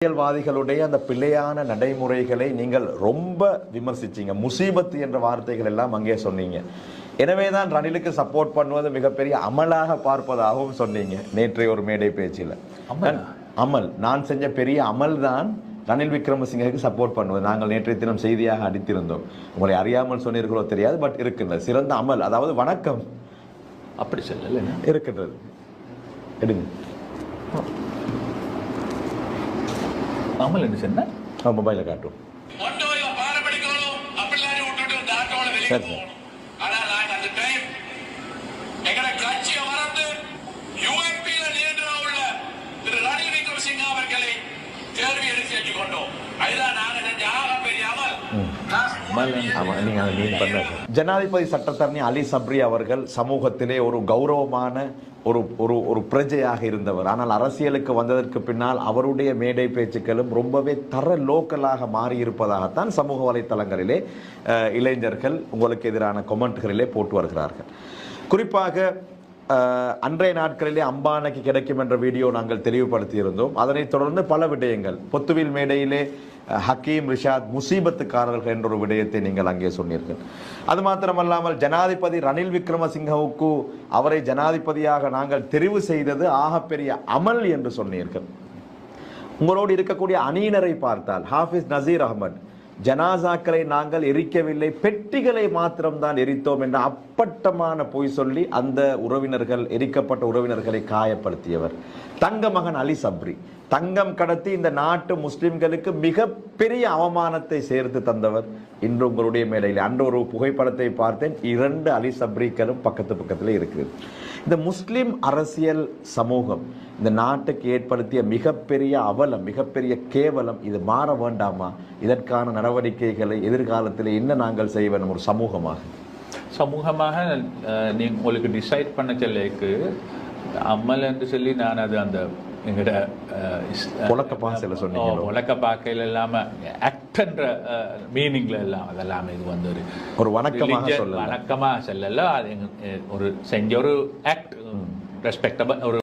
அரசியல்வாதிகளுடைய அந்த பிழையான நடைமுறைகளை நீங்கள் ரொம்ப விமர்சிச்சீங்க. முசீபத் என்ற வார்த்தைகள் எல்லாம் அங்கே சொன்னீங்க. எனவேதான் ரணிலுக்கு சப்போர்ட் பண்ணுவது மிகப்பெரிய அமலாக பார்ப்பதாகவும் சொன்னீங்க நேற்றைய ஒரு மேடை பேச்சில். அமல் நான் செஞ்ச பெரிய அமல் தான் ரணில் விக்ரமசிங்கவுக்கு சப்போர்ட் பண்ணுவது. நாங்கள் நேற்றைய தினம் செய்தியாக அடித்திருந்தோம். உங்களை அறியாமல் சொன்னீர்களோ தெரியாது, பட் இருக்கின்றது சிறந்த அமல், அதாவது வணக்கம் அப்படி சொல்லல இருக்கின்றது. எடுங்க அமல் என்ன சொன்ன மொபைல காட்டும். ஜனாதிபதி சட்டத்தரணி அலி சப்ரி அவர்கள் சமூகத்திலே ஒரு கௌரவமான ஒரு பிரஜையாக இருந்தவர். ஆனால் அரசியலுக்கு வந்ததற்கு பின்னால் அவருடைய மேடை பேச்சுக்களும் ரொம்பவே தர லோக்கலாக மாறியிருப்பதாகத்தான் சமூக வலைத்தளங்களிலே இளைஞர்கள் உங்களுக்கு எதிரான கொமெண்ட்களிலே போட்டு வருகிறார்கள். குறிப்பாக அன்றைய நாட்களிலே அம்பானைக்கு கிடைக்கும் என்ற வீடியோ நாங்கள் தெளிவுபடுத்தியிருந்தோம். அதனைத் தொடர்ந்து பல விடயங்கள், பொத்துவில் மேடையிலே ஹக்கீம் ரிஷாத் முசீபத்துக்காரர்கள் என்ற ஒரு விடயத்தை நீங்கள் அங்கே சொன்னீர்கள். அது மாத்திரமல்லாமல் ஜனாதிபதி ரணில் விக்ரமசிங்கவுக்கு அவரை ஜனாதிபதியாக நாங்கள் தெரிவு செய்தது ஆகப்பெரிய அமல் என்று சொன்னீர்கள். உங்களோடு இருக்கக்கூடிய அணியினரை பார்த்தால் ஹாஃபிஸ் நசீர் அகமது, ஜனாசாக்களை நாங்கள் எரிக்கவில்லை, பெட்டிகளை மாத்திரம்தான் எரித்தோம் என்ற அப்பட்டமான பொய் சொல்லி அந்த உறவினர்கள், எரிக்கப்பட்ட உறவினர்களை காயப்படுத்தியவர். தங்க மகன் அலி சப்ரி தங்கம் கடத்தி இந்த நாட்டு முஸ்லிம்களுக்கு மிகப்பெரிய அவமானத்தை சேர்த்து தந்தவர். இன்று உங்களுடைய மேடையில் அன்று ஒரு புகைப்படத்தை பார்த்தேன், 2 அலி சப்ரிக்களும் பக்கத்தில் இருக்கிறது. இந்த முஸ்லிம் அரசியல் சமூகம் இந்த நாட்டுக்கு ஏற்படுத்திய மிகப்பெரிய அவலம், மிகப்பெரிய கேவலம், இது மாற வேண்டாமா? இதற்கான நடவடிக்கைகளை எதிர்காலத்தில் என்ன நாங்கள் செய்ய வேண்டும்? ஒரு சமூகமாக நீங்க உங்களுக்கு டிசைட் பண்ண சொல்லிக்கு அமல் என்று சொல்லி நான் அது அந்த எங்கட உலக்க பார்க்கையில் இல்லாம ஆக்ட்ன்ற மீனிங்ல எல்லாம் அதெல்லாம் இது வந்து ஒரு வணக்கமா சொல்லல, அது ஒரு செஞ்ச ஒரு ஆக்ட் ரெஸ்பெக்டபிள் ஒரு